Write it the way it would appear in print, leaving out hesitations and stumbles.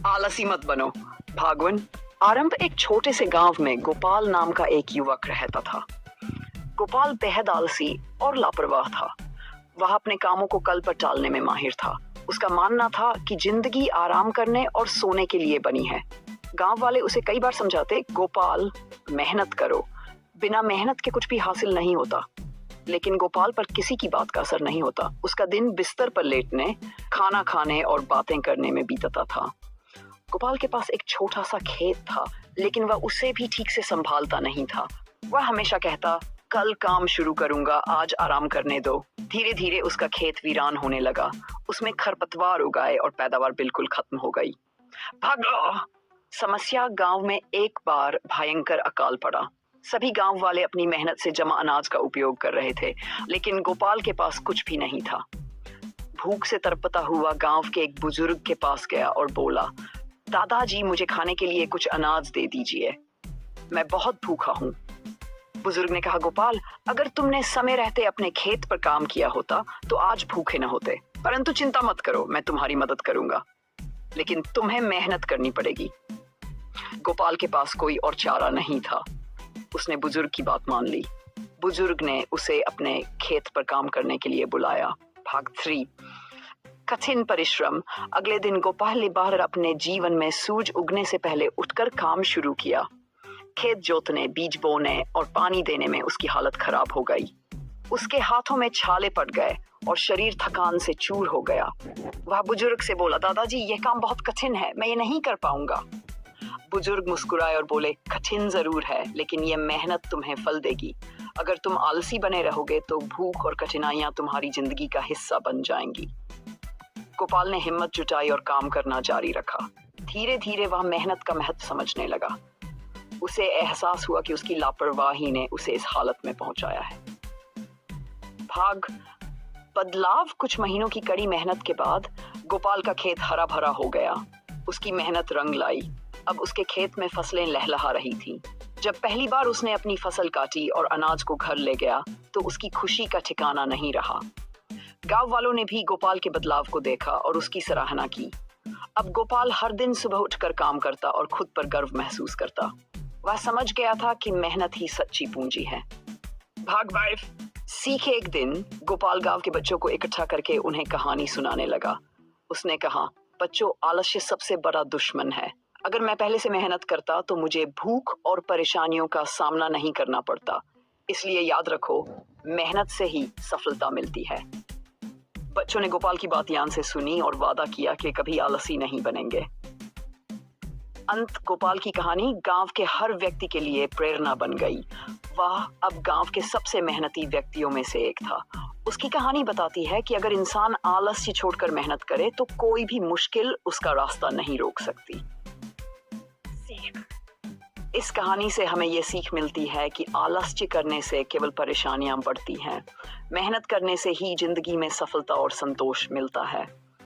आलसी मत बनो। भागवन। आरंभ एक छोटे से गांव में गोपाल नाम का एक युवक रहता था। गोपाल बेहद आलसी और लापरवाह था। वह अपने कामों को कल पर टालने में माहिर था। उसका मानना था कि जिंदगी आराम करने और सोने के लिए बनी है। गांव वाले उसे कई बार समझाते, गोपाल मेहनत करो, बिना मेहनत के कुछ भी हासिल नहीं होता। लेकिन गोपाल पर किसी की बात का असर नहीं होता। उसका दिन बिस्तर पर लेटने, खाना खाने और बातें करने में बीतता था। गोपाल के पास एक छोटा सा खेत था, लेकिन वह उसे भी ठीक से संभालता नहीं था। वह हमेशा कहता, कल काम शुरू करूंगा, आज आराम करने दो। धीरे धीरे उसका खेत वीरान होने लगा। उसमें खरपतवार उगाए और पैदावार बिल्कुल खत्म हो गई। भागो! समस्या गांव में एक बार भयंकर अकाल पड़ा। सभी गांव वाले अपनी मेहनत से जमा अनाज का उपयोग कर रहे थे, लेकिन गोपाल के पास कुछ भी नहीं था। भूख से तड़पता हुआ गांव के एक बुजुर्ग के पास गया और बोला, दादाजी, मुझे खाने के लिए कुछ अनाज दे दीजिए, मैं बहुत भूखा हूँ। बुजुर्ग ने कहा, गोपाल, अगर तुमने समय रहते अपने खेत पर काम किया होता तो आज भूखे न होते। परंतु चिंता मत करो, मैं तुम्हारी मदद करूंगा, लेकिन तुम्हें मेहनत करनी पड़ेगी। गोपाल के पास कोई और चारा नहीं था। उसने बुजुर्ग की बात मान ली। बुजुर्ग ने उसे अपने खेत पर काम करने के लिए बुलाया। भाग 3। कठिन परिश्रम। अगले दिन गोपाल ने बाहर अपने जीवन में सूरज उगने से पहले उठकर काम शुरू किया। खेत जोतने, बीज बोने और पानी देने में उसकी हालत खराब हो गई। उसके हाथों में छाले पड़ गए और शरीर थकान से चूर हो गया। वह बुजुर्ग से बोला, दादाजी, यह काम बहुत कठिन है, मैं ये नहीं कर पाऊंगा। बुजुर्ग मुस्कुराए और बोले, कठिन जरूर है, लेकिन यह मेहनत तुम्हें फल देगी। अगर तुम आलसी बने रहोगे तो भूख और कठिनाइयां तुम्हारी जिंदगी का हिस्सा बन जाएंगी। गोपाल ने हिम्मत जुटाई और काम करना जारी रखा। धीरे धीरे वह मेहनत का महत्व समझने लगा। उसे एहसास हुआ कि उसकी लापरवाही ने उसे इस हालत में पहुंचाया है। भाग बदलाव। कुछ महीनों की कड़ी मेहनत के बाद गोपाल का खेत हरा भरा हो गया। उसकी मेहनत रंग लाई। अब उसके खेत में फसलें लहलहा रही थीं। जब पहली बार उसने अपनी फसल काटी और अनाज को घर ले गया तो उसकी खुशी का ठिकाना नहीं रहा। गांव वालों ने भी गोपाल के बदलाव को देखा और उसकी सराहना की। अब गोपाल हर दिन सुबह उठकर काम करता और खुद पर गर्व महसूस करता। वह समझ गया था कि मेहनत ही सच्ची पूंजी है। भाग 5। सीखे। एक दिन गोपाल गांव के बच्चों को इकट्ठा करके उन्हें कहानी सुनाने लगा। उसने कहा, बच्चों, आलस्य सबसे बड़ा दुश्मन है। अगर मैं पहले से मेहनत करता तो मुझे भूख और परेशानियों का सामना नहीं करना पड़ता। इसलिए याद रखो, मेहनत से ही सफलता मिलती है। बच्चों ने गोपाल की बात ध्यान से सुनी और वादा किया कि कभी आलसी नहीं बनेंगे। अंत। गोपाल की कहानी गांव के हर व्यक्ति के लिए प्रेरणा बन गई। वह अब गांव के सबसे मेहनती व्यक्तियों में से एक था। उसकी कहानी बताती है कि अगर इंसान आलस्य छोड़कर मेहनत करे तो कोई भी मुश्किल उसका रास्ता नहीं रोक सकती। इस कहानी से हमें ये सीख मिलती है कि आलस्य करने से केवल परेशानियां बढ़ती हैं। मेहनत करने से ही जिंदगी में सफलता और संतोष मिलता है।